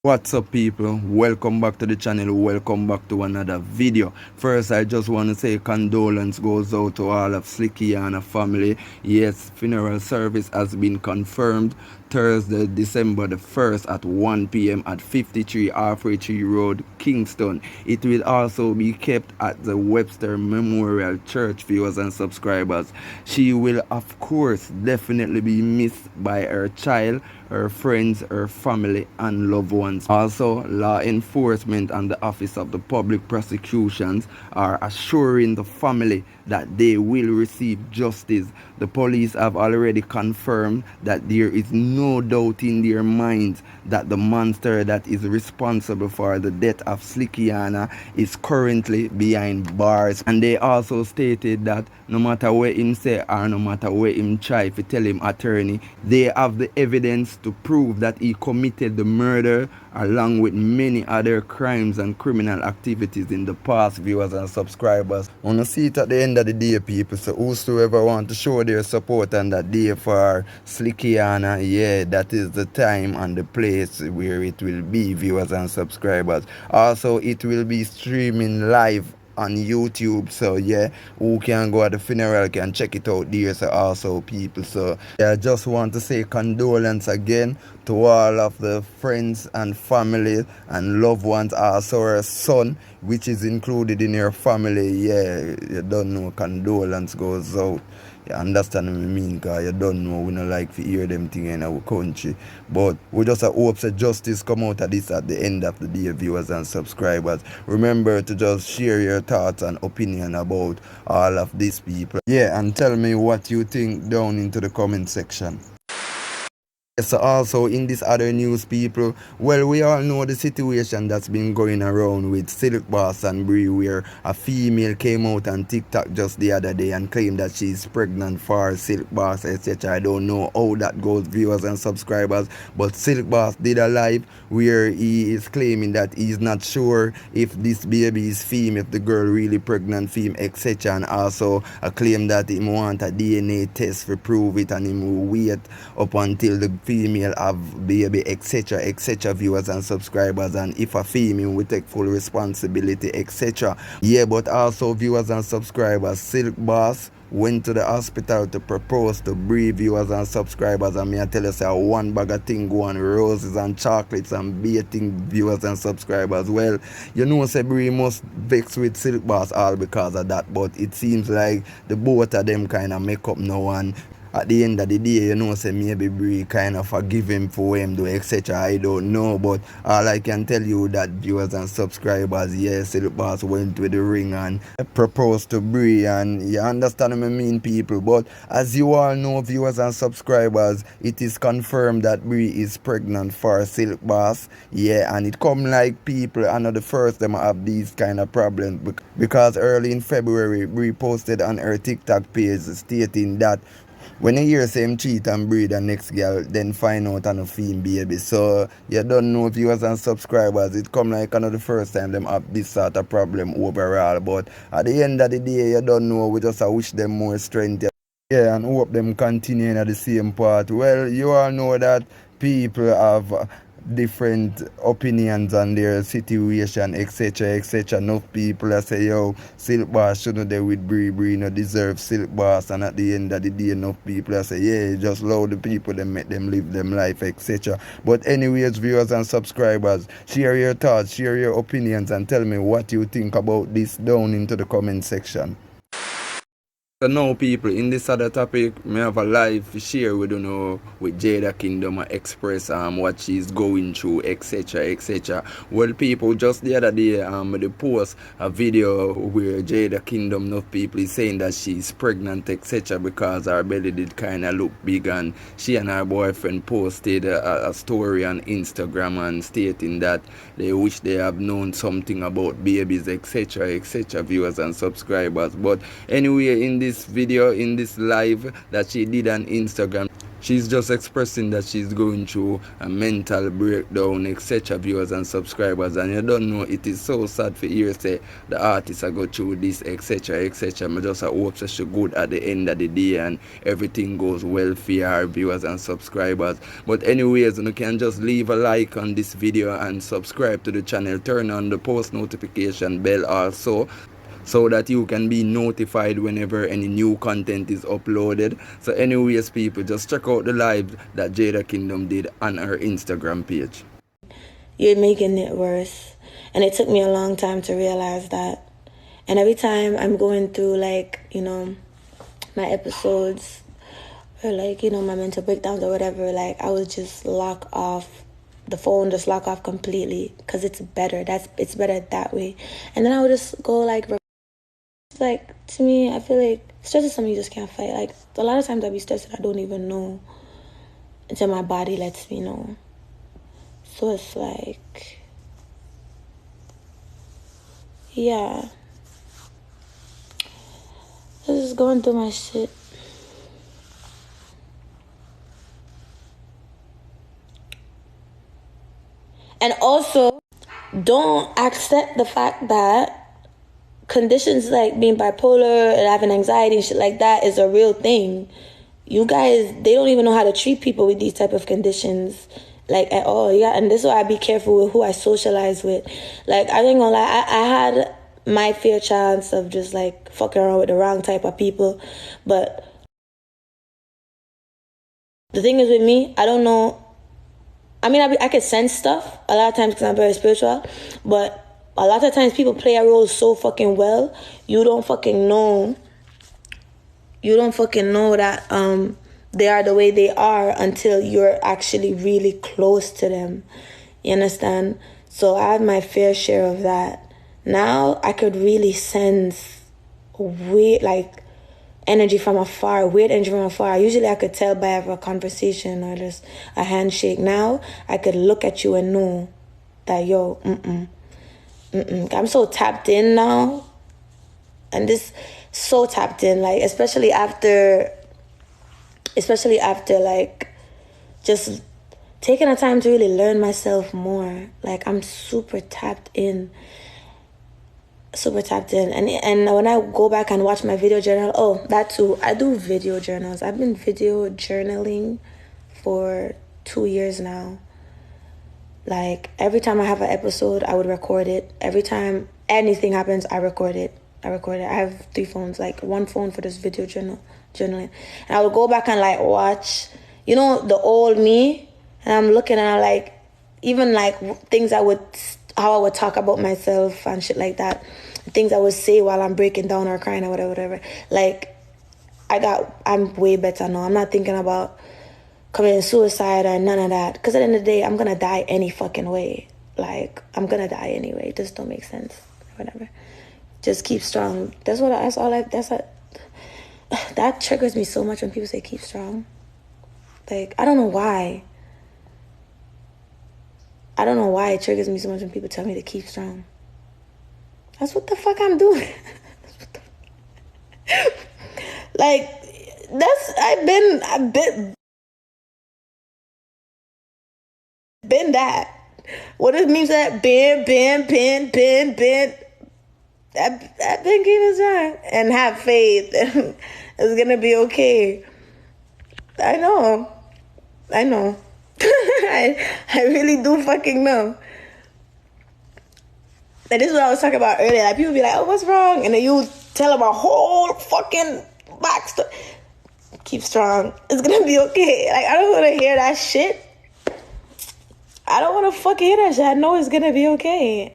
What's up people, welcome back to the channel, welcome back to another video. First I just want to say condolence goes out to all of Slickianna family. Yes, funeral service has been confirmed Thursday December the 1st at 1 p.m. at 53 Halfway Tree Road, Kingston. It will also be kept at the Webster Memorial Church, viewers and subscribers. She will of course definitely be missed by her child, her friends, her family and loved ones. Also, law enforcement and the Office of the Public Prosecutions are assuring the family that they will receive justice. The police have already confirmed that there is no doubt in their minds that the monster that is responsible for the death of Slickianna is currently behind bars. And they also stated that no matter what him say or no matter what him try to tell him attorney, they have the evidence to prove that he committed the murder along with many other crimes and criminal activities in the past, viewers and subscribers. I want to see it at the end of the day, people. So whosoever want to show their support on that day for Slickianna, yeah, that is the time and the place where it will be, viewers and subscribers. Also, it will be streaming live on YouTube, so yeah, who can go at the funeral can check it out there. So also people, so yeah, I just want to say condolence again to all of the friends and family and loved ones. Also her son, which is included in your family, yeah, you don't know, condolence goes out. You understand what I mean? Because you don't know, we don't like to hear them things in our country. But we just hope that justice come out of this at the end of the day, viewers and subscribers. Remember to just share your thoughts and opinion about all of these people. Yeah, and tell me what you think down into the comment section. So also in this other news, people, well, we all know the situation that's been going around with Silkboss and Brii, where a female came out on TikTok just the other day and claimed that she's pregnant for Silkboss, etc. I don't know how that goes, viewers and subscribers, but Silkboss did a live where he is claiming that he's not sure if this baby is female, if the girl really pregnant female, etc. And also a claim that he want a DNA test to prove it, and he will wait up until the female have baby, etc, etc, viewers and subscribers, and if a female will take full responsibility, etc. Yeah, but also viewers and subscribers, Silkboss went to the hospital to propose to Brii, viewers and subscribers, and me I tell you say one bag of thing go on, roses and chocolates and bathing, viewers and subscribers. Well, you know say Brii must vex with Silkboss all because of that, but it seems like the both of them kind of make up now, and at the end of the day, you know, say maybe Brii kind of forgive him for what him do, etc. I don't know, but all I can tell you that viewers and subscribers, yes, Silkboss went with the ring and proposed to Brii, and you understand what I mean, people. But as you all know, viewers and subscribers, it is confirmed that Brii is pregnant for Silkboss, yeah, and it come like people, I know the first them have these kind of problems because early in February, Brii posted on her TikTok page stating that when you hear say him cheat and breed the next girl, then find out on a female baby. So you don't know, viewers and subscribers, it come like another first time them have this sort of problem overall. But at the end of the day, you don't know, we just wish them more strength. Yeah, and hope them continuing at the same part. Well, you all know that people have different opinions on their situation, etc, etc. Enough people that say, yo, Silkboss shouldn't they with Brii no deserve Silkboss, and at the end of the day, enough people that say, yeah, just allow the people them make them live them life, etc. But anyways, viewers and subscribers, share your thoughts, share your opinions, and tell me what you think about this down into the comment section. So now people, in this other topic, me have a live to share with you know with Jada Kingdom express what she's going through, etc, etc. Well people, just the other day they post a video where Jada Kingdom, enough people is saying that she's pregnant, etc, because her belly did kinda look big, and she and her boyfriend posted a story on Instagram and stating that they wish they have known something about babies, etc, etc, viewers and subscribers. But anyway, in this video, in this live that she did on Instagram, She's just expressing that she's going through a mental breakdown, etc. Viewers and subscribers, and you don't know, it is so sad for hear say the artists are go through this, etc., etc. I just hope that she good at the end of the day and everything goes well for our viewers and subscribers. But anyways, you can just leave a like on this video and subscribe to the channel. Turn on the post notification bell also, so that you can be notified whenever any new content is uploaded. So anyways, people, just check out the live that Jada Kingdom did on her Instagram page. You're making it worse. And it took me a long time to realize that. And every time I'm going through, like, you know, my episodes or, like, you know, my mental breakdowns or whatever, like, I would just lock off the phone, just lock off completely, because it's better. It's better that way. And then I would just go, like, like, to me, I feel like stress is something you just can't fight. Like, a lot of times I be stressed and I don't even know until my body lets me know. So it's like, yeah. I'm just going through my shit. And also, don't accept the fact that conditions like being bipolar and having anxiety and shit like that is a real thing. You guys, they don't even know how to treat people with these type of conditions, like, at all. Yeah, and this is why I be careful with who I socialize with. Like, I ain't gonna lie, I had my fair chance of just, like, fucking around with the wrong type of people. But the thing is with me, I don't know. I mean, I could sense stuff a lot of times because I'm very spiritual, but a lot of times people play a role so fucking well, you don't fucking know that they are the way they are until you're actually really close to them. You understand? So I had my fair share of that. Now I could really sense weird, like, energy from afar, weird energy from afar. Usually I could tell by a conversation or just a handshake. Now I could look at you and know that, yo, I'm so tapped in now. And this, so tapped in, like, especially after, like, just taking the time to really learn myself more. Like, I'm super tapped in. And when I go back and watch my video journal, oh, that too, I do video journals. I've been video journaling for 2 years now. Like, every time I have an episode, I would record it. Every time anything happens, I record it. I have 3 phones, like, 1 phone for this video journaling. And I would go back and, like, watch, you know, the old me. And I'm looking and I'm like, even, like, things how I would talk about myself and shit like that. Things I would say while I'm breaking down or crying or whatever. Like, I'm way better now. I'm not thinking about committing suicide or none of that. Because at the end of the day, I'm going to die any fucking way. Like, I'm going to die anyway. It just don't make sense. Whatever. Just keep strong. That triggers me so much when people say keep strong. Like, I don't know why. It triggers me so much when people tell me to keep strong. That's what the fuck I'm doing. Like, I've been that. What it means that bend. I've been keeping strong and have faith. It's gonna be okay. I know. I really do fucking know. And this is what I was talking about earlier. Like, people be like, oh, what's wrong? And then you tell them a whole fucking backstory. Keep strong. It's gonna be okay. Like, I don't want to hear that shit. I don't want to fucking hear that shit. I know it's gonna be okay.